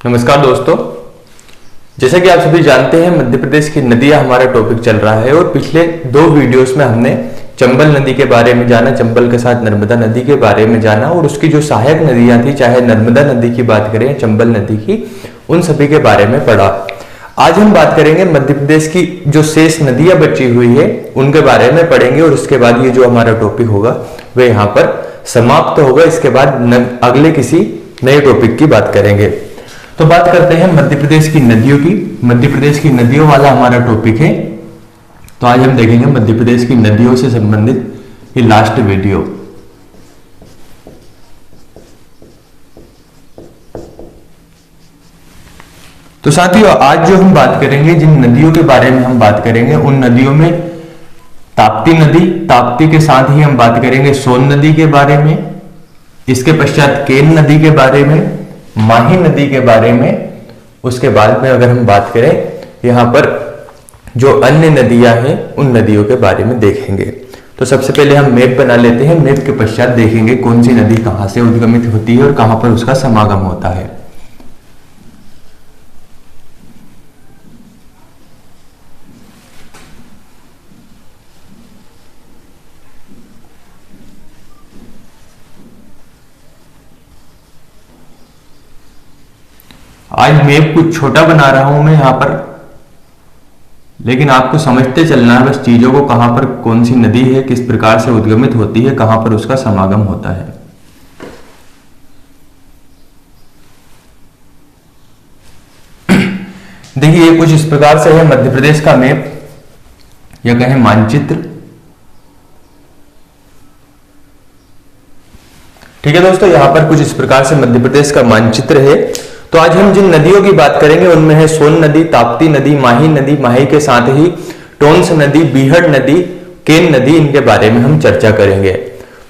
नमस्कार दोस्तों, जैसा कि आप सभी जानते हैं मध्य प्रदेश की नदियां हमारा टॉपिक चल रहा है और पिछले 2 वीडियोस में हमने चंबल नदी के बारे में जाना, चंबल के साथ नर्मदा नदी के बारे में जाना और उसकी जो सहायक नदियां थी, चाहे नर्मदा नदी की बात करें या चंबल नदी की, उन सभी के बारे में पढ़ा। आज हम बात करेंगे मध्य प्रदेश की जो शेष नदियां बची हुई है उनके बारे में पढ़ेंगे और उसके बाद ये जो हमारा टॉपिक होगा वह यहाँ पर समाप्त होगा। इसके बाद अगले किसी नए टॉपिक की बात करेंगे। तो बात करते हैं मध्य प्रदेश की नदियों की। मध्य प्रदेश की नदियों वाला हमारा टॉपिक है, तो आज हम देखेंगे मध्य प्रदेश की नदियों से संबंधित ये लास्ट वीडियो। तो साथियों, आज जो हम बात करेंगे, जिन नदियों के बारे में हम बात करेंगे, उन नदियों में ताप्ती नदी, ताप्ती के साथ ही हम बात करेंगे सोन नदी के बारे में, इसके पश्चात केन नदी के बारे में, माही नदी के बारे में। उसके बाद में अगर हम बात करें यहां पर जो अन्य नदियां हैं उन नदियों के बारे में देखेंगे। तो सबसे पहले हम मैप बना लेते हैं। मैप के पश्चात देखेंगे कौन सी नदी कहां से उद्गमित होती है और कहां पर उसका समागम होता है। आज मैप कुछ छोटा बना रहा हूं मैं यहां पर, लेकिन आपको समझते चलना है बस चीजों को, कहां पर कौन सी नदी है, किस प्रकार से उद्गमित होती है, कहां पर उसका समागम होता है। देखिए कुछ इस प्रकार से है मध्य प्रदेश का मैप या कहें मानचित्र। ठीक है दोस्तों, यहां पर कुछ इस प्रकार से मध्य प्रदेश का मानचित्र है। तो आज हम जिन नदियों की बात करेंगे उनमें है सोन नदी, ताप्ती नदी, माही नदी, माही के साथ ही टोंस नदी, बीहड़ नदी, केन नदी, इनके बारे में हम चर्चा करेंगे।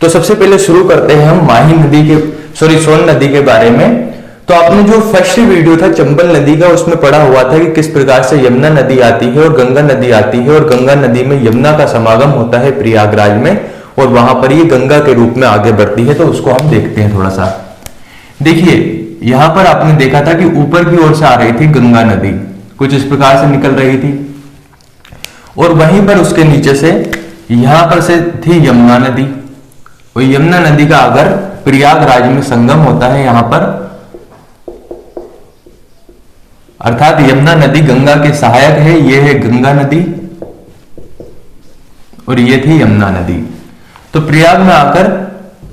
तो सबसे पहले शुरू करते हैं हम माही नदी के सोन नदी के बारे में। तो आपने जो फर्स्ट वीडियो था चंबल नदी का, उसमें पढ़ा हुआ था कि किस प्रकार से यमुना नदी आती है और गंगा नदी आती है और गंगा नदी में यमुना का समागम होता है प्रयागराज में और वहां पर ये गंगा के रूप में आगे बढ़ती है। तो उसको हम देखते हैं थोड़ा सा। देखिए यहां पर आपने देखा था कि ऊपर की ओर से आ रही थी गंगा नदी, कुछ इस प्रकार से निकल रही थी और वहीं पर उसके नीचे से यहां पर से थी यमुना नदी और यमुना नदी का अगर प्रयागराज में संगम होता है यहां पर, अर्थात यमुना नदी गंगा के सहायक है। ये है गंगा नदी और ये थी यमुना नदी। तो प्रयाग में आकर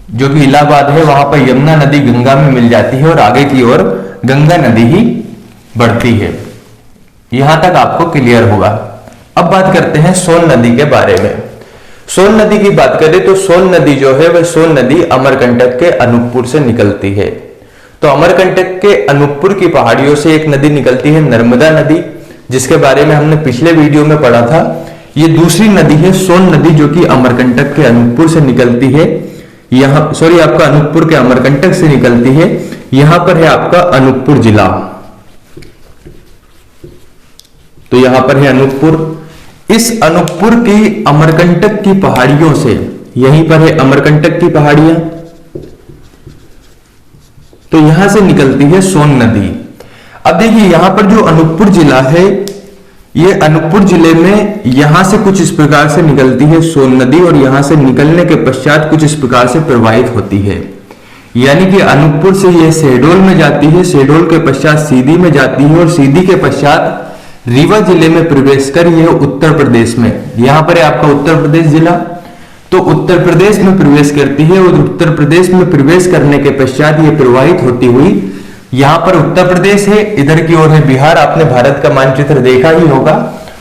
जो कि इलाहाबाद है वहां पर यमुना नदी गंगा में मिल जाती है और आगे की ओर गंगा नदी ही बढ़ती है। यहां तक आपको क्लियर होगा। अब बात करते हैं सोन नदी के बारे में। सोन नदी की बात करें तो सोन नदी जो है वह सोन नदी अमरकंटक के अनूपपुर से निकलती है। तो अमरकंटक के अनूपपुर की पहाड़ियों से एक नदी निकलती है नर्मदा नदी, जिसके बारे में हमने पिछले वीडियो में पढ़ा था। ये दूसरी नदी है सोन नदी, जो कि अमरकंटक के अनूपपुर से निकलती है। यहां आपका अनूपपुर के अमरकंटक से निकलती है। यहां पर है आपका अनूपपुर जिला। तो यहां पर है अनूपपुर। इस अनूपपुर की अमरकंटक की पहाड़ियों से, यहीं पर है अमरकंटक की पहाड़ियां, तो यहां से निकलती है सोन नदी। अब देखिए यहां पर जो अनूपपुर जिला है, ये अनूपपुर जिले में यहां से कुछ इस प्रकार से निकलती है सोन नदी और यहां से निकलने के पश्चात कुछ इस प्रकार से प्रवाहित होती है। यानी कि अनूपपुर से ये शहडोल में जाती है, शहडोल के पश्चात सीधी में जाती है और सीधी के पश्चात रीवा जिले में प्रवेश कर यह उत्तर प्रदेश में, यहां पर है आपका उत्तर प्रदेश जिला, तो उत्तर प्रदेश में प्रवेश करती है और उत्तर प्रदेश में प्रवेश करने के पश्चात ये प्रवाहित होती हुई, यहां पर उत्तर प्रदेश है, इधर की ओर है बिहार। आपने भारत का मानचित्र देखा ही होगा।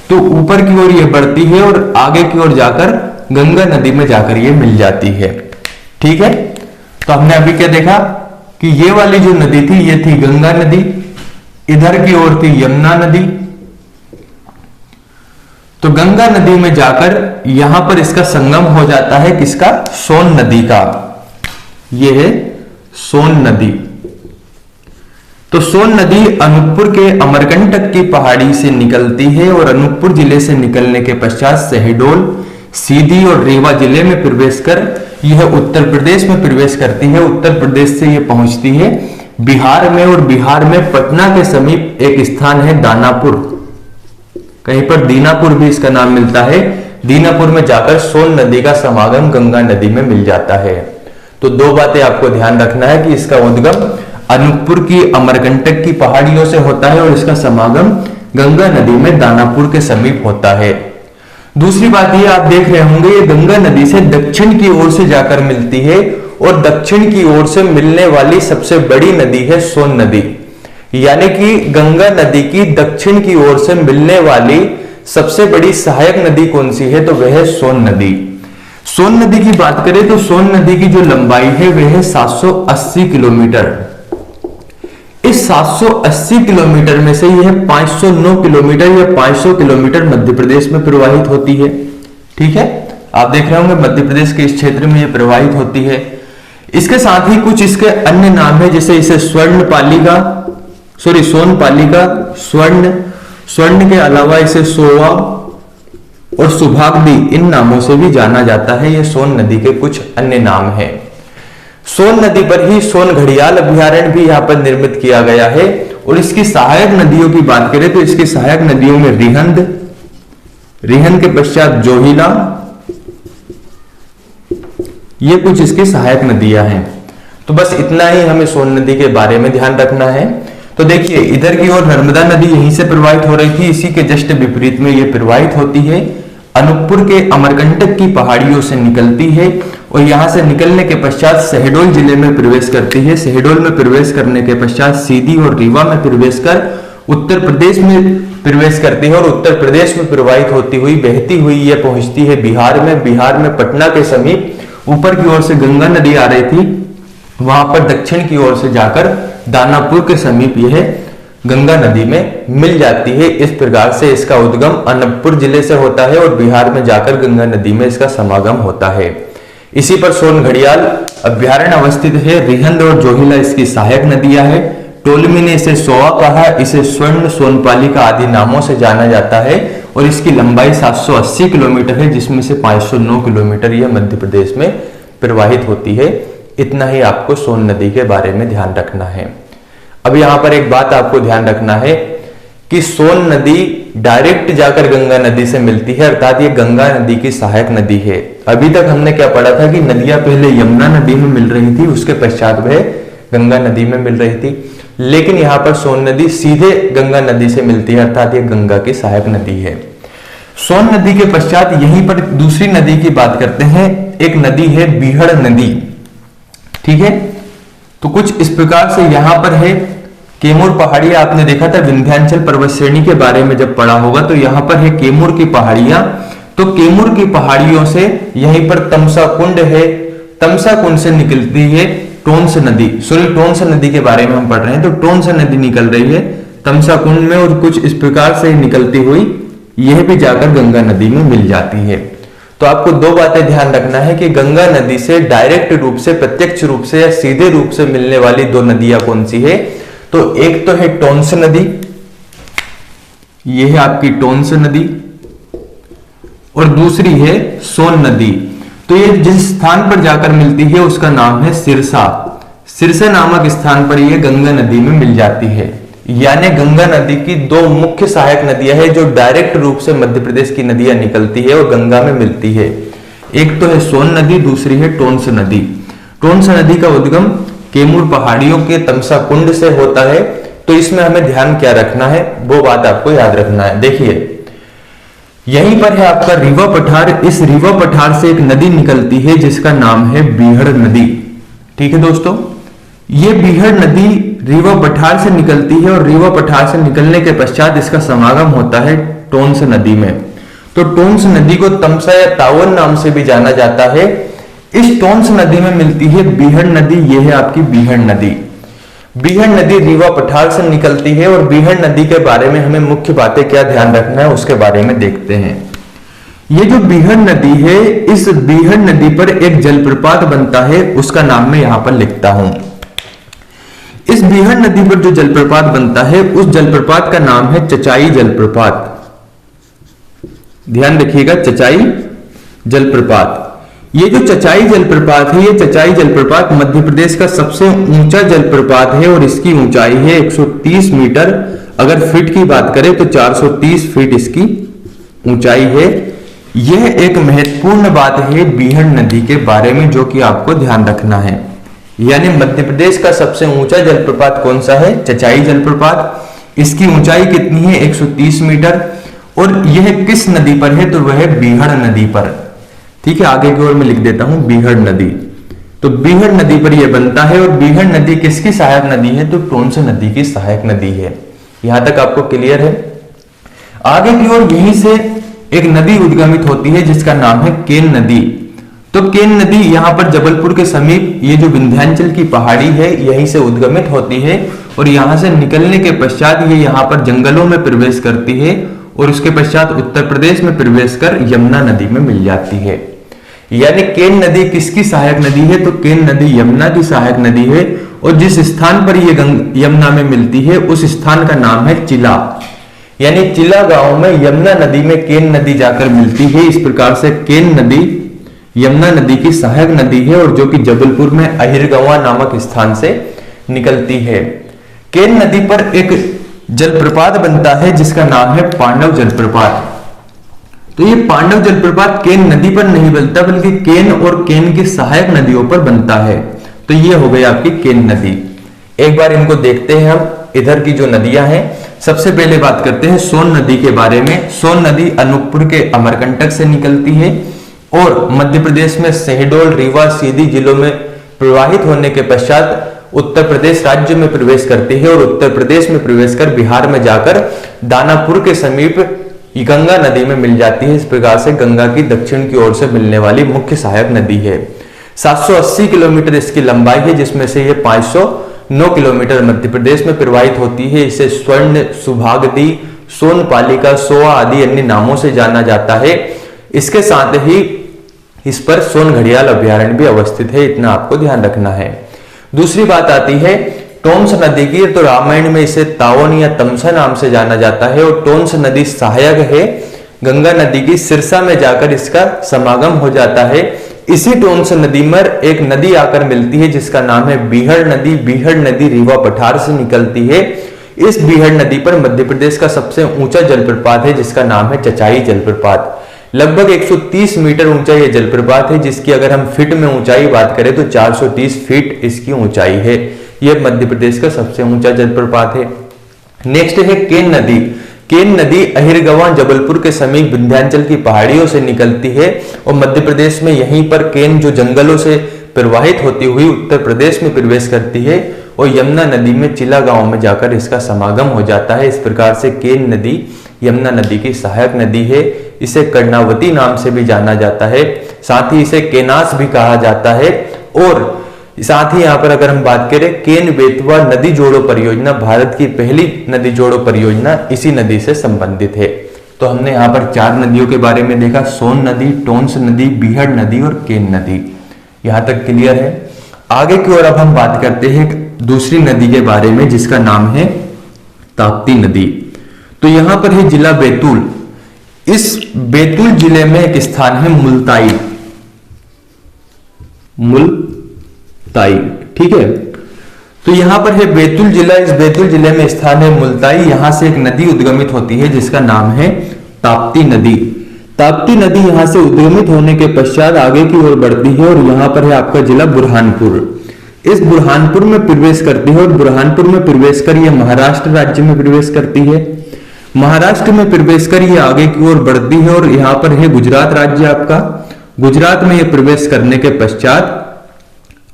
तो ऊपर की ओर ये बढ़ती है और आगे की ओर जाकर गंगा नदी में जाकर ये मिल जाती है। ठीक है, तो हमने अभी क्या देखा कि ये वाली जो नदी थी ये थी गंगा नदी, इधर की ओर थी यमुना नदी। तो गंगा नदी में जाकर यहां पर इसका संगम हो जाता है, किसका? सोन नदी का। यह है सोन नदी। तो सोन नदी अनूपपुर के अमरकंटक की पहाड़ी से निकलती है और अनूपपुर जिले से निकलने के पश्चात शहडोल, सीधी और रीवा जिले में प्रवेश कर यह उत्तर प्रदेश में प्रवेश करती है। उत्तर प्रदेश से यह पहुंचती है बिहार में, और बिहार में पटना के समीप एक स्थान है दानापुर, कहीं पर दीनापुर भी इसका नाम मिलता है। दीनापुर में जाकर सोन नदी का समागम गंगा नदी में मिल जाता है। तो दो बातें आपको ध्यान रखना है कि इसका उद्गम अनूपपुर की अमरकंटक की पहाड़ियों से होता है और इसका समागम गंगा नदी में दानापुर के समीप होता है। दूसरी बात ये आप देख रहे होंगे, ये गंगा नदी से दक्षिण की ओर से जाकर मिलती है और दक्षिण की ओर से मिलने वाली सबसे बड़ी नदी है सोन नदी। यानी कि गंगा नदी की दक्षिण की ओर से मिलने वाली सबसे बड़ी सहायक नदी कौन सी है, तो वह है सोन नदी। सोन नदी की बात करें तो सोन नदी की जो लंबाई है वह है 780 किलोमीटर। इस 780 किलोमीटर में से यह 509 किलोमीटर या 500 किलोमीटर मध्य प्रदेश में प्रवाहित होती है। ठीक है, आप देख रहे होंगे मध्य प्रदेश के इस क्षेत्र में यह प्रवाहित होती है। इसके साथ ही कुछ इसके अन्य नाम है, जैसे इसे स्वर्णपालिका, सोनपालिका, स्वर्ण के अलावा इसे सोवा और सुभागदी, इन नामों से भी जाना जाता है। ये सोन नदी के कुछ अन्य नाम हैं। सोन नदी पर ही सोन घड़ियाल अभयारण्य भी यहाँ पर निर्मित किया गया है। और इसकी सहायक नदियों की बात करें तो इसकी सहायक नदियों में रिहंद के पश्चात जोहिला, ये कुछ इसकी सहायक नदियां हैं। तो बस इतना ही हमें सोन नदी के बारे में ध्यान रखना है। तो देखिए, इधर की ओर नर्मदा नदी यहीं से प्रवाहित हो रही थी, इसी के जस्ट विपरीत में ये प्रवाहित होती है, अनूपपुर के अमरकंटक की पहाड़ियों से निकलती है और यहां से निकलने के पश्चात शहडोल जिले में प्रवेश करती है। शहडोल में प्रवेश करने के पश्चात सीधी और रीवा में प्रवेश कर उत्तर प्रदेश में प्रवेश करती है और उत्तर प्रदेश में प्रवाहित होती हुई बहती हुई यह पहुंचती है बिहार में। बिहार में पटना के समीप ऊपर की ओर से गंगा नदी आ रही थी, वहां पर दक्षिण की ओर से जाकर दानापुर के समीप यह गंगा नदी में मिल जाती है। इस प्रकार से इसका उद्गम अनूपपुर जिले से होता है और बिहार में जाकर गंगा नदी में इसका समागम होता है। इसी पर सोन घड़ियाल अभ्यारण्य अवस्थित है। रिहंद और जोहिला इसकी सहायक नदियां है। टोलमी ने इसे सोवा कहा, इसे स्वर्ण, सोनपालिका आदि नामों से जाना जाता है और इसकी लंबाई 780 किलोमीटर है, जिसमें से 509 किलोमीटर यह मध्य प्रदेश में प्रवाहित होती है। इतना ही आपको सोन नदी के बारे में ध्यान रखना है। अब यहां पर एक बात आपको ध्यान रखना है कि सोन नदी डायरेक्ट जाकर गंगा नदी से मिलती है, अर्थात ये गंगा नदी की सहायक नदी है। अभी तक हमने क्या पढ़ा था कि नदियां पहले यमुना नदी में मिल रही थी, उसके पश्चात वह गंगा नदी में मिल रही थी, लेकिन यहां पर सोन नदी सीधे गंगा नदी से मिलती है, अर्थात ये गंगा की सहायक नदी है। सोन नदी के पश्चात यहीं पर दूसरी नदी की बात करते हैं। एक नदी है बीहड़ नदी। ठीक है, तो कुछ इस प्रकार से यहां पर है केमूर पहाड़ियां। आपने देखा था विंध्याचल पर्वत श्रेणी के बारे में जब पढ़ा होगा, तो यहां पर है केमूर की पहाड़ियां। तो केमूर की पहाड़ियों से यहीं पर तमसा कुंड है, तमसा कुंड से निकलती है टोंस नदी। टोंस नदी के बारे में हम पढ़ रहे हैं, तो टोंस नदी निकल रही है तमसा कुंड में और कुछ इस प्रकार से निकलती हुई यह भी जाकर गंगा नदी में मिल जाती है। तो आपको दो बातें ध्यान रखना है कि गंगा नदी से डायरेक्ट रूप से, प्रत्यक्ष रूप से या सीधे रूप से मिलने वाली दो नदियां कौन सी है। तो एक तो है टोंस नदी, यह है आपकी टोंस नदी, और दूसरी है सोन नदी। तो ये जिस स्थान पर जाकर मिलती है उसका नाम है सिरसा। सिरसा नामक स्थान पर यह गंगा नदी में मिल जाती है। यानी गंगा नदी की दो मुख्य सहायक नदियां हैं जो डायरेक्ट रूप से मध्य प्रदेश की नदियां निकलती है और गंगा में मिलती है। एक तो है सोन नदी, दूसरी है टोंस नदी। टोंस नदी का उद्गम केमूर पहाड़ियों के तमसा कुंड से होता है। तो इसमें हमें ध्यान क्या रखना है, वो बात आपको याद रखना है। देखिए, यहीं पर है आपका रीवा पठार। इस रीवा पठार से एक नदी निकलती है जिसका नाम है बीहड़ नदी। ठीक है दोस्तों, ये बीहड़ नदी रीवा पठार से निकलती है और रीवा पठार से निकलने के पश्चात इसका समागम होता है टोंस नदी में। तो टोंस नदी को तमसा या तावन नाम से भी जाना जाता है। इस टोंस नदी में मिलती है बीहड़ नदी। यह है आपकी बीहड़ नदी। बीहड़ नदी रीवा पठार से निकलती है और बीहड़ नदी के बारे में हमें मुख्य बातें क्या ध्यान रखना है उसके बारे में देखते हैं। ये जो बीहड़ नदी है, इस बीहड़ नदी पर एक जलप्रपात बनता है, उसका नाम मैं यहां पर लिखता हूं। इस बीहड़ नदी पर जो जलप्रपात बनता है उस जलप्रपात का नाम है चचाई जलप्रपात। ध्यान रखिएगा, चचाई जलप्रपात। ये जो चचाई जलप्रपात है, ये चचाई जलप्रपात मध्य प्रदेश का सबसे ऊंचा जलप्रपात है और इसकी ऊंचाई है 130 मीटर। अगर फीट की बात करें तो 430 फीट इसकी ऊंचाई है। यह एक महत्वपूर्ण बात है बीहड़ नदी के बारे में जो कि आपको ध्यान रखना है। यानी मध्य प्रदेश का सबसे ऊंचा जलप्रपात कौन सा है? चचाई जलप्रपात। इसकी ऊंचाई कितनी है? 130 मीटर। और यह किस नदी पर है? तो वह बीहड़ नदी पर। ठीक है, आगे की ओर मैं लिख देता हूं बीहड़ नदी। तो बीहड़ नदी पर यह बनता है। और बीहड़ नदी किसकी सहायक नदी है? तो टोंस नदी की सहायक नदी है। यहां तक आपको क्लियर है? आगे की ओर यहीं से एक नदी उद्गमित होती है जिसका नाम है केन नदी। तो केन नदी यहां पर जबलपुर के समीप, ये जो विंध्याचल की पहाड़ी है, यहीं से उद्गमित होती है। और यहां से निकलने के पश्चात ये यहां पर जंगलों में प्रवेश करती है और उसके पश्चात उत्तर प्रदेश में प्रवेश कर यमुना नदी में मिल जाती है। यानी केन नदी किसकी सहायक नदी है? तो केन नदी यमुना की सहायक नदी है। और जिस स्थान पर ये यमुना में मिलती है उस स्थान का नाम है चिला। यानी चिला गांव में यमुना नदी में केन नदी जाकर मिलती है। इस प्रकार से केन नदी यमुना नदी की सहायक नदी है और जो कि जबलपुर में अहिरगंवा नामक स्थान से निकलती है। केन नदी पर एक जलप्रपात बनता है जिसका नाम है पांडव जलप्रपात। तो ये पांडव जलप्रपात केन नदी पर नहीं बनता बल्कि केन और केन की सहायक नदियों पर बनता है। तो ये हो गई आपकी केन नदी। एक बार इनको देखते हैं हम, इधर की जो नदियां हैं। सबसे पहले बात करते हैं सोन नदी के बारे में। सोन नदी अनूपपुर के अमरकंटक से निकलती है और मध्य प्रदेश में शहडोल, रीवा, सीधी जिलों में प्रवाहित होने के पश्चात उत्तर प्रदेश राज्य में प्रवेश करती है और उत्तर प्रदेश में प्रवेश कर बिहार में जाकर दानापुर के समीप गंगा नदी में मिल जाती है। इस प्रकार से गंगा की दक्षिण की ओर से मिलने वाली मुख्य सहायक नदी है। 780 किलोमीटर इसकी लंबाई है जिसमें से ये 509 किलोमीटर मध्य प्रदेश में प्रवाहित होती है। इसे स्वर्ण, सुभागदी, सोनपालिका, सोआ आदि अन्य नामों से जाना जाता है। इसके साथ ही इस पर सोन घड़ियाल अभ्यारण्य भी अवस्थित है, इतना आपको ध्यान रखना है। दूसरी बात आती है टोंस नदी की। तो रामायण में इसे तावन या तमसा नाम से जाना जाता है और टोंस नदी सहायक है गंगा नदी की। सिरसा में जाकर इसका समागम हो जाता है। इसी टोंस नदी में एक नदी आकर मिलती है जिसका नाम है बीहड़ नदी। बीहड़ नदी रीवा पठार से निकलती है। इस बीहड़ नदी पर मध्य प्रदेश का सबसे ऊंचा जलप्रपात है जिसका नाम है चचाई जलप्रपात। लगभग 130 मीटर ऊंचा यह जलप्रपात है जिसकी अगर हम फीट में ऊंचाई बात करें तो 430 फीट इसकी ऊंचाई है। यह मध्य प्रदेश का सबसे ऊंचा जलप्रपात है। नेक्स्ट है केन नदी। केन नदी अहिरगंवा जबलपुर के समीप विंध्याचल की पहाड़ियों से निकलती है और मध्य प्रदेश में यहीं पर केन जो जंगलों से प्रवाहित होती हुई उत्तर प्रदेश में प्रवेश करती है और यमुना नदी में चिला गांव में जाकर इसका समागम हो जाता है। इस प्रकार से केन नदी यमुना नदी की सहायक नदी है। इसे कर्णावती नाम से भी जाना जाता है, साथ ही इसे केनास भी कहा जाता है। और साथ ही यहाँ पर अगर हम बात करें केन बेतवा नदी जोड़ो परियोजना, भारत की पहली नदी जोड़ो परियोजना इसी नदी से संबंधित है। तो हमने यहाँ पर 4 नदियों के बारे में देखा, सोन नदी, टोंस नदी, बीहड़ नदी और केन नदी। यहाँ तक क्लियर है? आगे की ओर अब हम बात करते हैं दूसरी नदी के बारे में जिसका नाम है ताप्ती नदी। तो यहां पर है जिला बैतूल। इस बैतूल जिले में एक स्थान है मुलताई। मुलताई, ठीक है। तो यहां पर है बैतूल जिला। इस बैतूल जिले में स्थान है मुलताई। यहां से एक नदी उद्गमित होती है जिसका नाम है ताप्ती नदी। ताप्ती नदी यहां से उद्गमित होने के पश्चात आगे की ओर बढ़ती है और यहां पर है आपका जिला बुरहानपुर। इस बुरहानपुर में प्रवेश करती है और बुरहानपुर में प्रवेश कर यह महाराष्ट्र राज्य में प्रवेश करती है। महाराष्ट्र में प्रवेश कर यह आगे की ओर बढ़ती है और यहां पर है गुजरात राज्य आपका। गुजरात में यह प्रवेश करने के पश्चात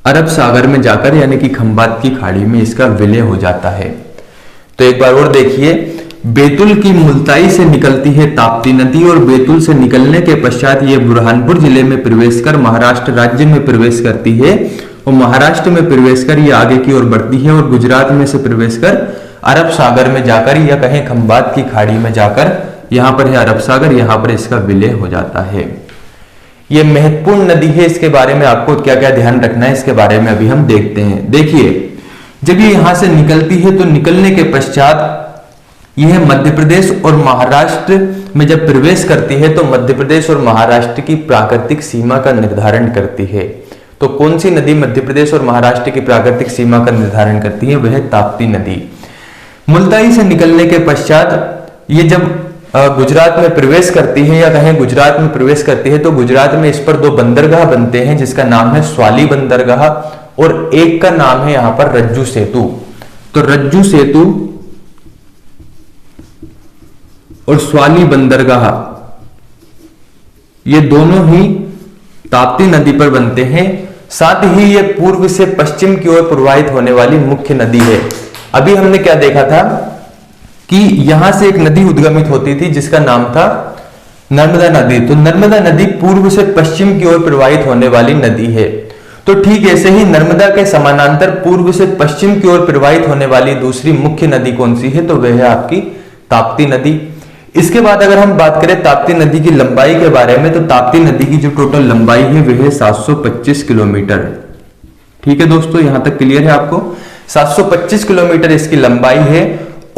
अरब सागर में जाकर यानी कि खंबात की खाड़ी में इसका विलय हो जाता है। तो एक बार और देखिए, बैतूल की मुलताई से निकलती है ताप्ती नदी और बैतूल से निकलने के पश्चात यह बुरहानपुर जिले में प्रवेश कर महाराष्ट्र राज्य में प्रवेश करती है और महाराष्ट्र में प्रवेश कर यह आगे की ओर बढ़ती है और गुजरात में से प्रवेश कर अरब सागर में जाकर या कहें खंबात की खाड़ी में जाकर यहां पर है अरब सागर, यहां पर इसका विलय हो जाता है। यह महत्वपूर्ण नदी है। इसके बारे में आपको क्या क्या ध्यान रखना है इसके बारे में अभी हम देखते हैं। देखिए, जब ये यहां से निकलती है तो निकलने के पश्चात यह मध्य प्रदेश और महाराष्ट्र में जब प्रवेश करती है तो मध्य प्रदेश और महाराष्ट्र की प्राकृतिक सीमा का निर्धारण करती है। तो कौन सी नदी मध्य प्रदेश और महाराष्ट्र की प्राकृतिक सीमा का निर्धारण करती है? वह ताप्ती नदी। मुल्ताई से निकलने के पश्चात ये जब गुजरात में प्रवेश करती है, या कहें गुजरात में प्रवेश करती है, तो गुजरात में इस पर दो बंदरगाह बनते हैं, जिसका नाम है स्वाली बंदरगाह और एक का नाम है यहां पर रज्जू सेतु। तो रज्जू सेतु और स्वाली बंदरगाह ये दोनों ही ताप्ती नदी पर बनते हैं। साथ ही ये पूर्व से पश्चिम की ओर प्रवाहित होने वाली मुख्य नदी है। अभी हमने क्या देखा था कि यहां से एक नदी उद्गमित होती थी जिसका नाम था नर्मदा नदी। तो नर्मदा नदी पूर्व से पश्चिम की ओर प्रवाहित होने वाली नदी है। तो ठीक ऐसे ही नर्मदा के समानांतर पूर्व से पश्चिम की ओर प्रवाहित होने वाली दूसरी मुख्य नदी कौन सी है? तो वह है आपकी ताप्ती नदी। इसके बाद अगर हम बात करें ताप्ती नदी की लंबाई के बारे में, तो ताप्ती नदी की जो टोटल लंबाई है वह है 725 किलोमीटर। ठीक है दोस्तों, यहां तक क्लियर है आपको? 725 किलोमीटर इसकी लंबाई है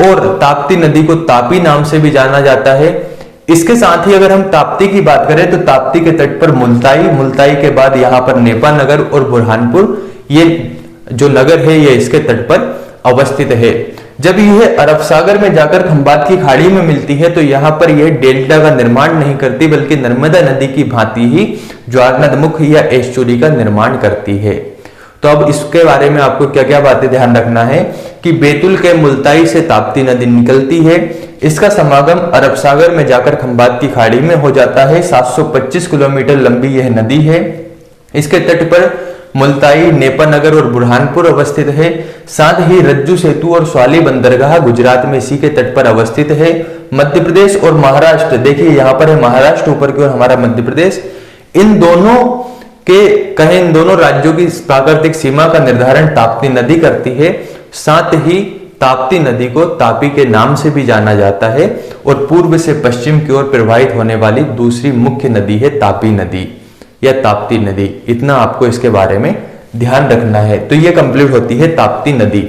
और ताप्ती नदी को तापी नाम से भी जाना जाता है। इसके साथ ही अगर हम ताप्ती की बात करें तो ताप्ती के तट पर मुल्ताई, मुल्ताई के बाद यहां पर नेपा नगर और बुरहानपुर, ये जो नगर है ये इसके तट पर अवस्थित है। जब यह अरब सागर में जाकर खंबात की खाड़ी में मिलती है तो यहां पर यह डेल्टा का निर्माण नहीं करती, बल्कि नर्मदा नदी की भांति ही ज्वारनदमुख या एस्चुरी का निर्माण करती है। तो अब इसके बारे में आपको क्या क्या बातें ध्यान रखना है कि बैतूल के मुल्ताई से ताप्ती नदी निकलती है। इसका समागम अरब सागर में जाकर खंबात की खाड़ी में हो जाता है। 725 किलोमीटर लंबी यह नदी है। इसके तट पर मुल्ताई, नेपा नगर और बुरहानपुर अवस्थित है। साथ ही रज्जू सेतु और स्वाली बंदरगाह गुजरात में इसी के तट पर अवस्थित है। मध्य प्रदेश और महाराष्ट्र, देखिए यहां पर है महाराष्ट्र ऊपर की ओर, हमारा मध्य प्रदेश, इन दोनों के कहें इन दोनों राज्यों की प्राकृतिक सीमा का निर्धारण ताप्ती नदी करती है। साथ ही ताप्ती नदी को तापी के नाम से भी जाना जाता है और पूर्व से पश्चिम की ओर प्रवाहित होने वाली दूसरी मुख्य नदी है तापी नदी या ताप्ती नदी। इतना आपको इसके बारे में ध्यान रखना है। तो ये कंप्लीट होती है ताप्ती नदी।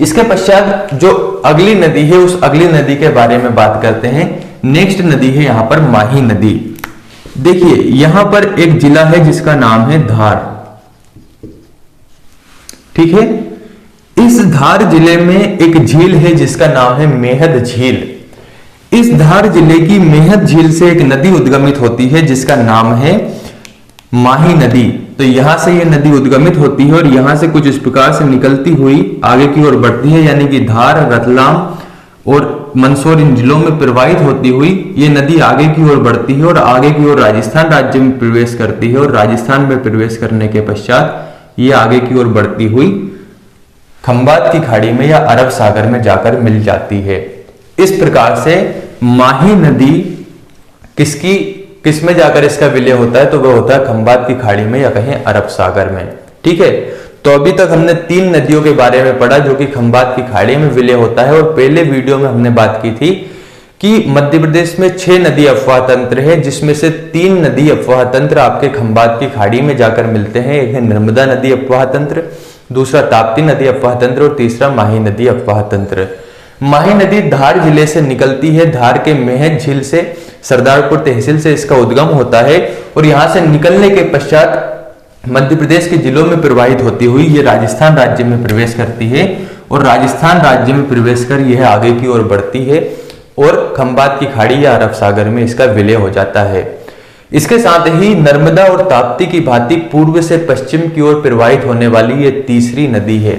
इसके पश्चात जो अगली नदी है उस अगली नदी के बारे में बात करते हैं। नेक्स्ट नदी है यहां पर माही नदी। देखिए यहां पर एक जिला है जिसका नाम है धार। ठीक है, इस धार जिले में एक झील है जिसका नाम है मेहद झील। इस धार जिले की मेहद झील से एक नदी उद्गमित होती है जिसका नाम है माही नदी। तो यहां से यह नदी उद्गमित होती है और यहां से कुछ इस प्रकार से निकलती हुई आगे की ओर बढ़ती है, यानी कि धार, रतलाम और मंदसौर इन जिलों में प्रवाहित होती हुई ये नदी आगे की ओर बढ़ती है और आगे की ओर राजस्थान राज्य में प्रवेश करती है और राजस्थान में प्रवेश करने के पश्चात ये आगे की ओर बढ़ती हुई खंबात की खाड़ी में या अरब सागर में जाकर मिल जाती है। इस प्रकार से माही नदी किस में जाकर इसका विलय होता है? तो वह होता है खंबात की खाड़ी में या कहें अरब सागर में। ठीक है, तो अभी तक हमने 3 नदियों के बारे में पढ़ा जो कि खंबात की खाड़ी में विलय होता है। और पहले वीडियो में हमने बात की थी कि मध्य प्रदेश में 6 नदी अफवाह तंत्र है, जिसमें से 3 नदी अफवाह तंत्र आपके खंबात की खाड़ी में जाकर मिलते हैं। एक है नर्मदा नदी अफवाह तंत्र, दूसरा ताप्ती नदी अफवाह तंत्र और तीसरा माही नदी अफवाह तंत्र। माही नदी धार जिले से निकलती है। धार के मेहद झील से सरदारपुर तहसील से इसका उद्गम होता है और यहां से निकलने के पश्चात मध्य प्रदेश के जिलों में प्रवाहित होती हुई ये राजस्थान राज्य में प्रवेश करती है और राजस्थान राज्य में प्रवेश कर यह आगे की ओर बढ़ती है और खंबात की खाड़ी या अरब सागर में इसका विलय हो जाता है। इसके साथ ही नर्मदा और ताप्ती की भांति पूर्व से पश्चिम की ओर प्रवाहित होने वाली ये तीसरी नदी है।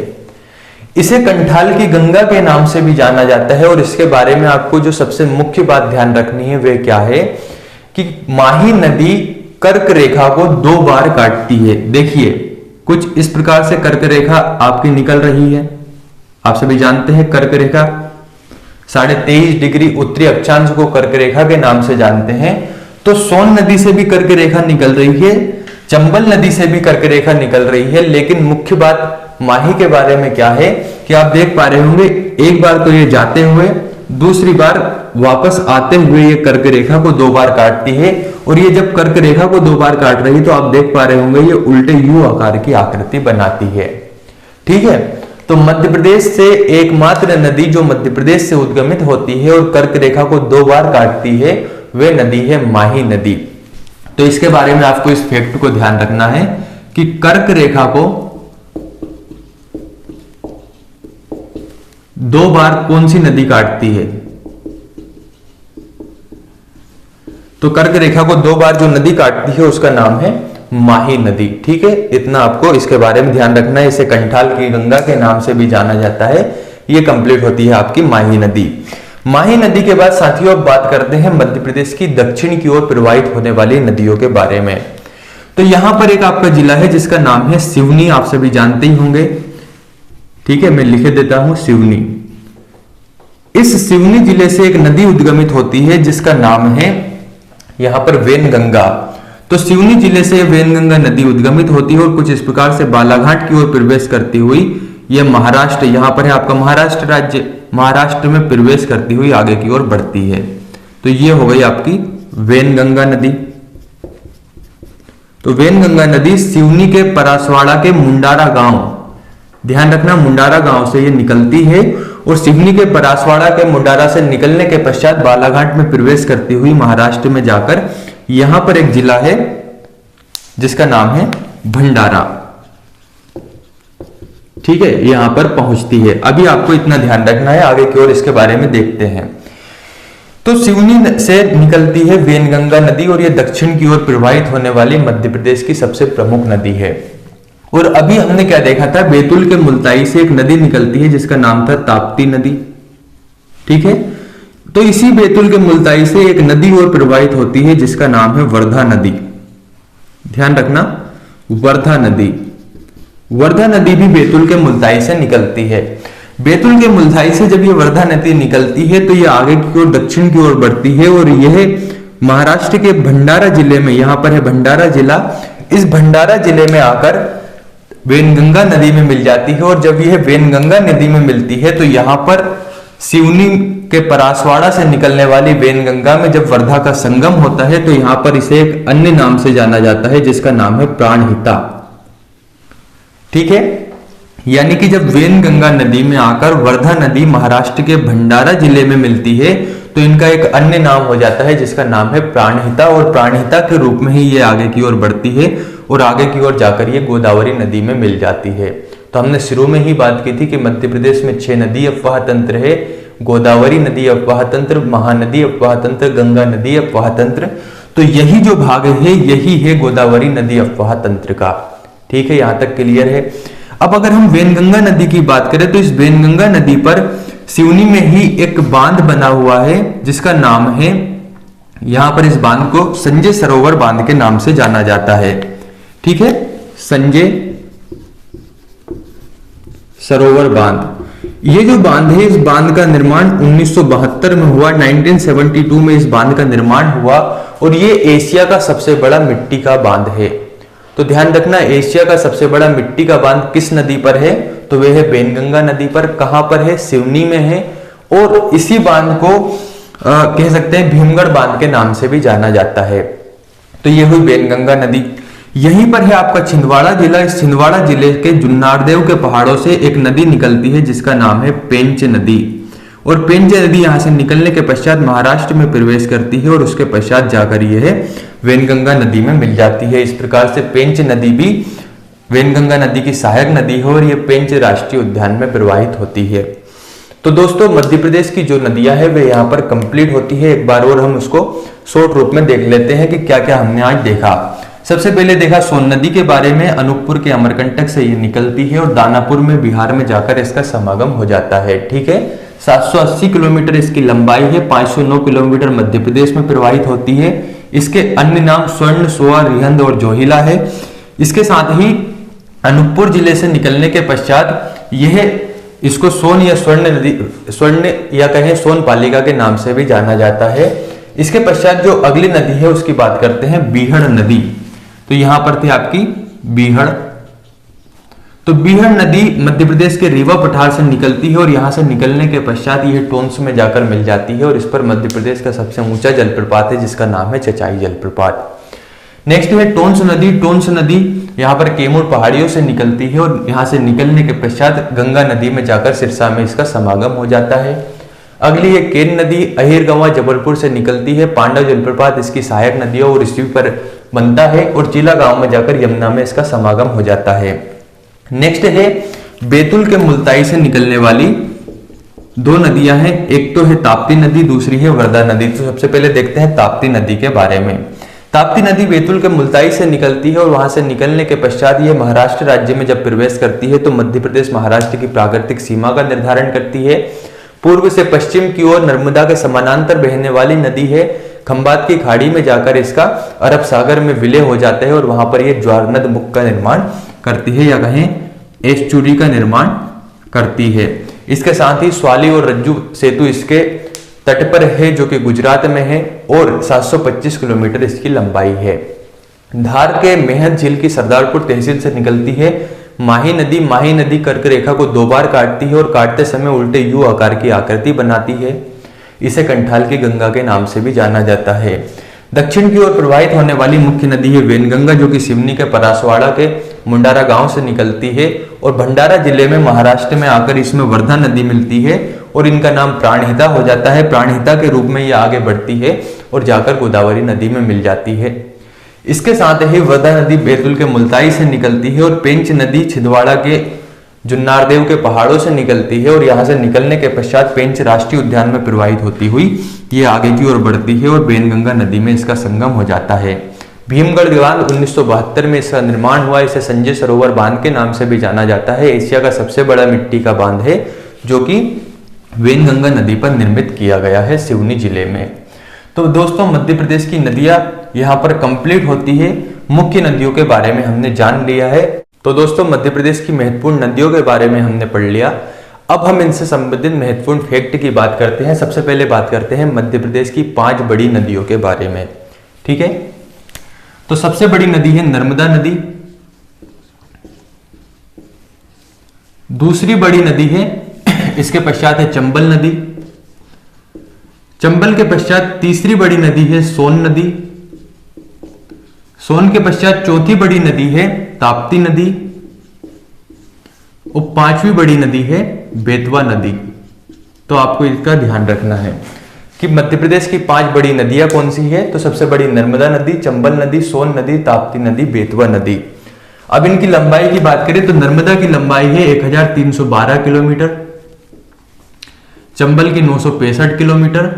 इसे कंठाल की गंगा के नाम से भी जाना जाता है और इसके बारे में आपको जो सबसे मुख्य बात ध्यान रखनी है वह क्या है कि माही नदी कर्क रेखा को 2 बार काटती है। देखिए कुछ इस प्रकार से कर्क रेखा आपकी निकल रही है। आप सभी जानते हैं कर्क रेखा 23.5 डिग्री उत्तरी अक्षांश को कर्क रेखा के नाम से जानते हैं। तो सोन नदी से भी कर्क रेखा निकल रही है, चंबल नदी से भी कर्क रेखा निकल रही है। लेकिन मुख्य बात माही के बारे में क्या है कि आप देख पा रहे होंगे, एक बार तो ये जाते हुए, दूसरी बार वापस आते हुए ये कर्क रेखा को 2 बार काटती है। और ये जब कर्क रेखा को 2 बार काट रही तो आप देख पा रहे होंगे ये उल्टे यू आकार की आकृति बनाती है। ठीक है, तो मध्य प्रदेश से एकमात्र नदी जो मध्य प्रदेश से उद्गमित होती है और कर्क रेखा को 2 बार काटती है, वे नदी है माही नदी। तो इसके बारे में आपको इस फैक्ट को ध्यान रखना है कि कर्क रेखा को 2 बार कौन सी नदी काटती है। तो कर्क रेखा को 2 बार जो नदी काटती है उसका नाम है माही नदी। ठीक है, इतना आपको इसके बारे में ध्यान रखना है। इसे कंठाल की गंगा के नाम से भी जाना जाता है। ये कंप्लीट होती है आपकी माही नदी। माही नदी के बाद साथियों अब बात करते हैं मध्य प्रदेश की दक्षिण की ओर प्रवाहित होने वाली नदियों के बारे में। तो यहां पर एक आपका जिला है जिसका नाम है सिवनी, आप सभी जानते ही होंगे। ठीक है, मैं लिखे देता हूं सिवनी। इस सिवनी जिले से एक नदी उद्गमित होती है जिसका नाम है यहां पर वेनगंगा। तो सिवनी जिले से वेनगंगा नदी उद्गमित होती है और कुछ इस प्रकार से बालाघाट की ओर प्रवेश करती हुई यह महाराष्ट्र, यहां पर है आपका महाराष्ट्र राज्य, महाराष्ट्र में प्रवेश करती हुई आगे की ओर बढ़ती है। तो ये हो गई आपकी वेनगंगा नदी। तो वेनगंगा नदी सिवनी के परासवाड़ा के मुंडारा गांव, ध्यान रखना मुंडारा गांव से ये निकलती है और सिवनी के परासवाड़ा के मुंडारा से निकलने के पश्चात बालाघाट में प्रवेश करती हुई महाराष्ट्र में जाकर यहां पर एक जिला है जिसका नाम है भंडारा। ठीक है, यहां पर पहुंचती है। अभी आपको इतना ध्यान रखना है, आगे की ओर इसके बारे में देखते हैं। तो सिवनी से निकलती है वेनगंगा नदी और यह दक्षिण की ओर प्रवाहित होने वाली मध्य प्रदेश की सबसे प्रमुख नदी है। और अभी हमने क्या देखा था, बैतूल के मुल्ताई से एक नदी निकलती है जिसका नाम था ताप्ती नदी। ठीक है, तो इसी बैतूल के मुल्ताई से एक नदी और प्रवाहित होती है जिसका नाम है वर्धा नदी। ध्यान रखना, वर्धा नदी। वर्धा नदी भी बैतूल के मुल्ताई से निकलती है। बैतूल के मुल्ताई से जब ये वर्धा नदी निकलती है तो ये आगे की ओर दक्षिण की ओर बढ़ती है और यह महाराष्ट्र के भंडारा जिले में, यहां पर है भंडारा जिला, इस भंडारा जिले में आकर वेनगंगा नदी में मिल जाती है। और जब यह वेनगंगा नदी में मिलती है तो यहां पर सिवनी के परासवाड़ा से निकलने वाली वेनगंगा में जब वर्धा का संगम होता है तो यहां पर इसे एक अन्य नाम से जाना जाता है जिसका नाम है प्राणहिता। ठीक है, यानी कि जब वेनगंगा नदी में आकर वर्धा नदी महाराष्ट्र के भंडारा जिले में मिलती है तो इनका एक अन्य नाम हो जाता है जिसका नाम है प्राणहिता। और प्राणहिता के रूप में ही ये आगे की ओर बढ़ती है और आगे की ओर जाकर ये गोदावरी नदी में मिल जाती है। तो हमने शुरू में ही बात की थी कि मध्य प्रदेश में 6 नदी अफवाह तंत्र है। गोदावरी नदी अफवाह तंत्र, महानदी अफवाह तंत्र, गंगा नदी अफवाह तंत्र। तो यही जो भाग है यही है गोदावरी नदी अफवाह तंत्र का। ठीक है, यहां तक क्लियर है। अब अगर हम वेनगंगा नदी की बात करें तो इस वेनगंगा नदी पर सिवनी में ही एक बांध बना हुआ है जिसका नाम है, यहां पर इस बांध को संजय सरोवर बांध के नाम से जाना जाता है। ठीक है, संजय सरोवर बांध। ये जो बांध है, इस बांध का निर्माण 1972 में हुआ। 1972 में इस बांध का निर्माण हुआ और ये एशिया का सबसे बड़ा मिट्टी का बांध है। तो ध्यान रखना, एशिया का सबसे बड़ा मिट्टी का बांध किस नदी पर है, तो वह है वेनगंगा नदी पर। कहां पर है, सिवनी में है। और इसी बांध को कह सकते हैं भीमगढ़ बांध के नाम से भी जाना जाता है। तो ये हुई वेनगंगा नदी। यहीं पर है आपका छिंदवाड़ा जिला। इस छिंदवाड़ा जिले के जुन्नारदेव के पहाड़ों से एक नदी निकलती है जिसका नाम है पेंच नदी। और पेंच नदी यहां से निकलने के पश्चात महाराष्ट्र में प्रवेश करती है और उसके पश्चात जाकर यह वेनगंगा नदी में मिल जाती है। इस प्रकार से पेंच नदी भी वेनगंगा नदी की सहायक नदी है और यह पेंच राष्ट्रीय उद्यान में प्रवाहित होती है। तो दोस्तों, मध्य प्रदेश की जो नदियां हैं वे यहाँ पर कंप्लीट होती है। एक बार और हम उसको शॉर्ट रूप में देख लेते हैं कि क्या क्या हमने आज देखा। सबसे पहले देखा सोन नदी के बारे में। अनूपपुर के अमरकंटक से ये निकलती है और दानापुर में बिहार में जाकर इसका समागम हो जाता है। ठीक है, 780 किलोमीटर इसकी लंबाई है। 509 किलोमीटर मध्य प्रदेश में प्रवाहित होती है। इसके अन्य नाम स्वर्ण, सोआ, रिहंद और जोहिला है। इसके साथ ही अनूपपुर जिले से निकलने के पश्चात यह इसको सोन या स्वर्ण या कहें सोन पालिका के नाम से भी जाना जाता है। इसके पश्चात जो अगली नदी है उसकी बात करते हैं, बीहड़ नदी। तो यहां पर थी आपकी बीहड़। तो बीहड़ नदी मध्य प्रदेश के रीवा पठार से निकलती है और यहां से निकलने के पश्चात यह टोंस में जाकर मिल जाती है और इस पर मध्य प्रदेश का सबसे ऊंचा जलप्रपात है जिसका नाम है चचाई जलप्रपात। नेक्स्ट है टोंस नदी। टोंस नदी यहाँ पर कैमूर पहाड़ियों से निकलती है और यहाँ से निकलने के पश्चात गंगा नदी में जाकर सिरसा में इसका समागम हो जाता है। अगली है केन नदी, अहिरगंवा जबलपुर से निकलती है। पांडव जलप्रपात इसकी सहायक नदी और इसी पर बनता है और चिला गांव में जाकर यमुना में इसका समागम हो जाता है। नेक्स्ट है बैतूल के मुल्ताई से निकलने वाली दो नदियां हैं, एक तो है ताप्ती नदी, दूसरी है वर्धा नदी। तो सबसे पहले देखते हैं ताप्ती नदी के बारे में। ताप्ती नदी बैतूल के मुल्ताई से निकलती है और वहां से निकलने के पश्चात यह महाराष्ट्र राज्य में जब प्रवेश करती है तो मध्य प्रदेश महाराष्ट्र की प्राकृतिक सीमा का निर्धारण करती है। पूर्व से पश्चिम की ओर नर्मदा के समानांतर बहने वाली नदी है। खंबात की खाड़ी में जाकर इसका अरब सागर में विलय हो जाता है और वहां पर यह ज्वारनद मुख का निर्माण करती है या कहें एस्चुरी का निर्माण करती है। इसके साथ ही स्वाली और रज्जू सेतु इसके तट पर है जो कि गुजरात में है और 725 किलोमीटर इसकी लंबाई है। धार के मेहत झील की सरदारपुर तहसील से निकलती है। माही नदी कर्क रेखा को 2 बार काटती है और काटते समय उल्टे यू आकार की आकृति बनाती है। इसे कंठाल की गंगा के नाम से भी जाना जाता है। दक्षिण की ओर प्रवाहित होने वाली मुख्य नदी है वेनगंगा जो कि सिवनी के परासवाड़ा के मुंडारा गांव से निकलती है और भंडारा जिले में महाराष्ट्र में आकर इसमें वर्धा नदी मिलती है और इनका नाम प्राणहिता हो जाता है। प्राणहिता के रूप में यह आगे बढ़ती है और जाकर गोदावरी नदी में मिल जाती है। इसके साथ ही वर्धा नदी बैतूल के मुल्ताई से निकलती है और पेंच नदी छिंदवाड़ा के जुन्नारदेव के पहाड़ों से निकलती है और यहाँ से निकलने के पश्चात पेंच राष्ट्रीय उद्यान में प्रवाहित होती हुई ये आगे की ओर बढ़ती है और बेनगंगा नदी में इसका संगम हो जाता है। भीमगढ़ बांध 1972 में इसका निर्माण हुआ। इसे संजय सरोवर बांध के नाम से भी जाना जाता है। एशिया का सबसे बड़ा मिट्टी का बांध है जो कि वेनगंगा नदी पर निर्मित किया गया है सिवनी जिले में। तो दोस्तों मध्य प्रदेश की नदियां यहाँ पर कंप्लीट होती है। मुख्य नदियों के बारे में हमने जान लिया है। तो दोस्तों मध्य प्रदेश की महत्वपूर्ण नदियों के बारे में हमने पढ़ लिया। अब हम इनसे संबंधित महत्वपूर्ण फैक्ट की बात करते हैं। सबसे पहले बात करते हैं मध्य प्रदेश की 5 बड़ी नदियों के बारे में। ठीक है, तो सबसे बड़ी नदी है नर्मदा नदी। दूसरी बड़ी नदी है इसके पश्चात है चंबल नदी। चंबल के पश्चात तीसरी बड़ी नदी है सोन नदी। सोन के पश्चात चौथी बड़ी नदी है ताप्ती नदी और 5वीं बड़ी नदी है बेतवा नदी। तो आपको इसका ध्यान रखना है कि मध्य प्रदेश की 5 बड़ी नदियां कौन सी है। तो सबसे बड़ी नर्मदा नदी, चंबल नदी, सोन नदी, ताप्ती नदी, बेतवा नदी। अब इनकी लंबाई की बात करें तो नर्मदा की लंबाई है 1312 किलोमीटर, चंबल की 965 किलोमीटर,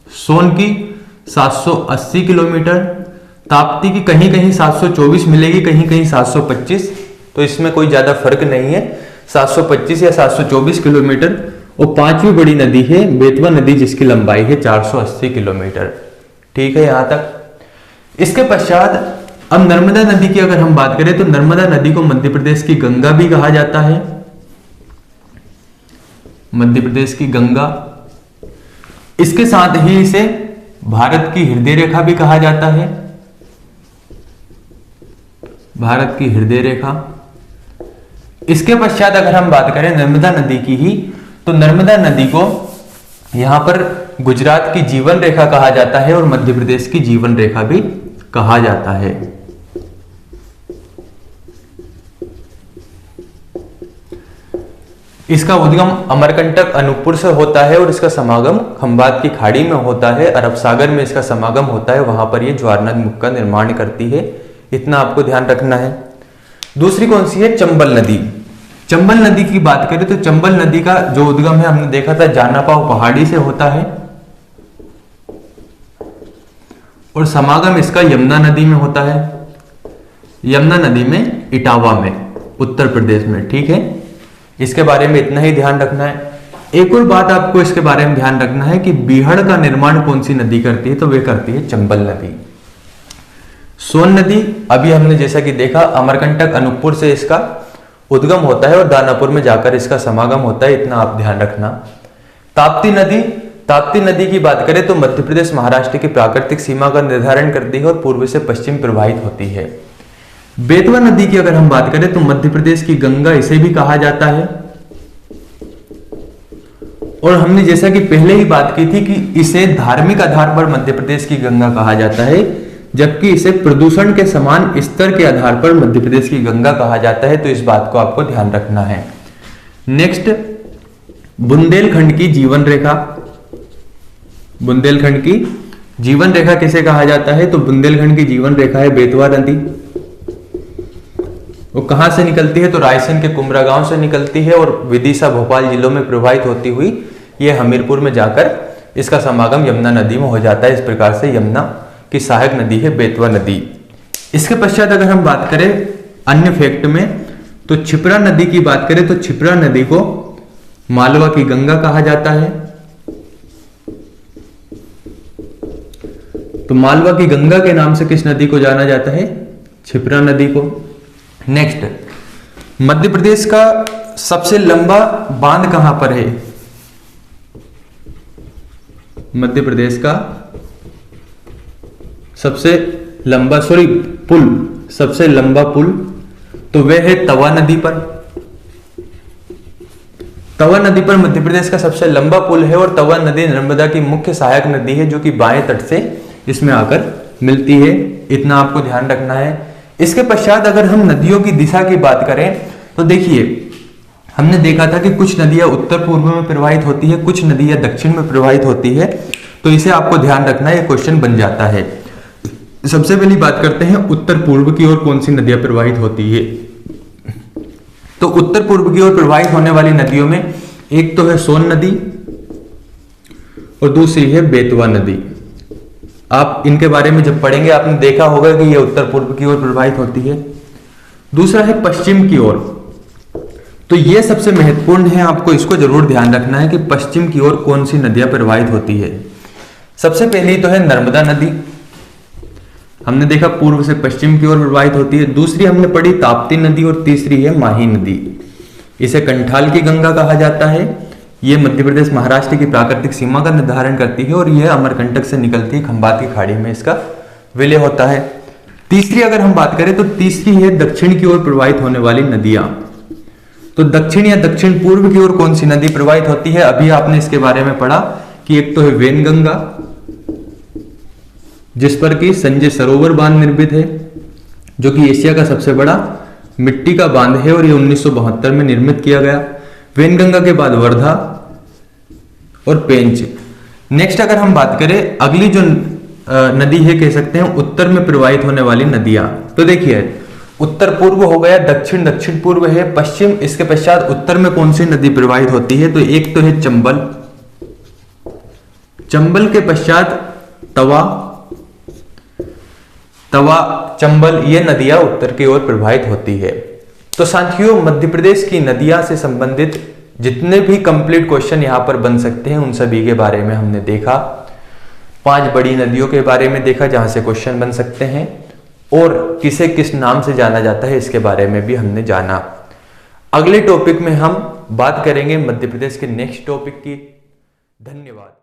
सोन की 780 किलोमीटर, ताप्ती की कहीं कहीं 724 मिलेगी, कहीं कहीं 725। तो इसमें कोई ज्यादा फर्क नहीं है, 725 या 724 किलोमीटर। और 5वीं बड़ी नदी है बेतवा नदी जिसकी लंबाई है 480 किलोमीटर। ठीक है यहां तक। इसके पश्चात अब नर्मदा नदी की अगर हम बात करें तो नर्मदा नदी को मध्य प्रदेश की गंगा भी कहा जाता है। मध्य प्रदेश की गंगा। इसके साथ ही इसे भारत की हृदय रेखा भी कहा जाता है। भारत की हृदय रेखा। इसके पश्चात अगर हम बात करें नर्मदा नदी की ही तो नर्मदा नदी को यहां पर गुजरात की जीवन रेखा कहा जाता है और मध्य प्रदेश की जीवन रेखा भी कहा जाता है। इसका उद्गम अमरकंटक अनूपपुर से होता है और इसका समागम खंबात की खाड़ी में होता है। अरब सागर में इसका समागम होता है, वहां पर यह ज्वारनद मुख का निर्माण करती है। इतना आपको ध्यान रखना है। दूसरी कौन सी है? चंबल नदी। चंबल नदी की बात करें तो चंबल नदी का जो उद्गम है हमने देखा था जानापाव पहाड़ी से होता है और समागम इसका यमुना नदी में होता है। यमुना नदी में इटावा में उत्तर प्रदेश में। ठीक है, इसके बारे में इतना ही ध्यान रखना है। एक और बात आपको इसके बारे में ध्यान रखना है कि बीहड़ का निर्माण कौन सी नदी करती है, तो वे करती है चंबल नदी। सोन नदी अभी हमने जैसा कि देखा अमरकंटक अनूपपुर से इसका उद्गम होता है और दानापुर में जाकर इसका समागम होता है, इतना आप ध्यान रखना। ताप्ती नदी, ताप्ती नदी की बात करें तो मध्य प्रदेश महाराष्ट्र की प्राकृतिक सीमा का निर्धारण करती है और पूर्व से पश्चिम प्रवाहित होती है। बेतवा नदी की अगर हम बात करें तो मध्य प्रदेश की गंगा इसे भी कहा जाता है और हमने जैसा कि पहले ही बात की थी कि इसे धार्मिक आधार पर मध्य प्रदेश की गंगा कहा जाता है। जबकि इसे प्रदूषण के समान स्तर के आधार पर मध्य प्रदेश की गंगा कहा जाता है, तो इस बात को आपको ध्यान रखना है। नेक्स्ट, बुंदेलखंड की जीवन रेखा। बुंदेलखंड की जीवन रेखा किसे कहा जाता है? तो बुंदेलखंड की जीवन रेखा है बेतवा नदी। वो कहां से निकलती है? तो रायसेन के कुमरा गांव से निकलती है और विदिशा, भोपाल जिलों में प्रवाहित होती हुई ये हमीरपुर में जाकर इसका समागम यमुना नदी में हो जाता है। इस प्रकार से यमुना की सहायक नदी है बेतवा नदी। इसके पश्चात अगर हम बात करें अन्य फैक्ट में, तो क्षिप्रा नदी की बात करें तो क्षिप्रा नदी को मालवा की गंगा कहा जाता है। तो मालवा की गंगा के नाम से किस नदी को जाना जाता है? क्षिप्रा नदी को। नेक्स्ट, मध्य प्रदेश का सबसे लंबा बांध कहां पर है? मध्य प्रदेश का सबसे लंबा सबसे लंबा पुल, तो वह है तवा नदी पर। तवा नदी पर मध्य प्रदेश का सबसे लंबा पुल है और तवा नदी नर्मदा की मुख्य सहायक नदी है, जो कि बाएं तट से इसमें आकर मिलती है। इतना आपको ध्यान रखना है। इसके पश्चात अगर हम नदियों की दिशा की बात करें तो देखिए, हमने देखा था कि कुछ नदियां उत्तर पूर्व में प्रवाहित होती है, कुछ नदियां दक्षिण में प्रवाहित होती है। तो इसे आपको ध्यान रखना है, क्वेश्चन बन जाता है। सबसे पहली बात करते हैं उत्तर पूर्व की ओर कौन सी नदियां प्रवाहित होती है। तो उत्तर पूर्व की ओर प्रवाहित होने वाली नदियों में एक तो है सोन नदी और दूसरी है बेतवा नदी। आप इनके बारे में जब पढ़ेंगे आपने देखा होगा कि यह उत्तर पूर्व की ओर प्रवाहित होती है। दूसरा है पश्चिम की ओर। तो यह सबसे महत्वपूर्ण है, आपको इसको जरूर ध्यान रखना है कि पश्चिम की ओर कौन सी नदियां प्रवाहित होती है। सबसे पहली तो है नर्मदा नदी। हमने देखा पूर्व से पश्चिम की ओर प्रवाहित होती है। दूसरी हमने पढ़ी ताप्ती नदी और तीसरी है माही नदी। इसे कंठाल की गंगा कहा जाता है। यह मध्य प्रदेश महाराष्ट्र की प्राकृतिक सीमा का निर्धारण करती है और यह अमरकंटक से निकलती है, खंभात की खाड़ी में इसका विलय होता है। तीसरी अगर हम बात करें तो तीसरी है दक्षिण की ओर प्रवाहित होने वाली नदियां। तो दक्षिण या दक्षिण पूर्व की ओर कौन सी नदी प्रवाहित होती है? अभी आपने इसके बारे में पढ़ा कि एक तो है वेनगंगा, जिस पर कि संजय सरोवर बांध निर्मित है, जो कि एशिया का सबसे बड़ा मिट्टी का बांध है और यह 1972 में निर्मित किया गया। वेनगंगा के बाद वर्धा और पेंच। नेक्स्ट अगर हम बात करें अगली जो नदी है, कह सकते हैं उत्तर में प्रवाहित होने वाली नदियां। तो देखिए, उत्तर पूर्व हो गया, दक्षिण दक्षिण पूर्व है, पश्चिम। इसके पश्चात उत्तर में कौन सी नदी प्रवाहित होती है? तो एक तो है चंबल। चंबल के पश्चात तवा, चंबल, ये नदियां उत्तर की ओर प्रवाहित होती है। तो साथियों, मध्य प्रदेश की नदियां से संबंधित जितने भी कंप्लीट क्वेश्चन यहां पर बन सकते हैं उन सभी के बारे में हमने देखा। 5 बड़ी नदियों के बारे में देखा जहां से क्वेश्चन बन सकते हैं, और किसे किस नाम से जाना जाता है इसके बारे में भी हमने जाना। अगले टॉपिक में हम बात करेंगे मध्य प्रदेश के नेक्स्ट टॉपिक की। धन्यवाद।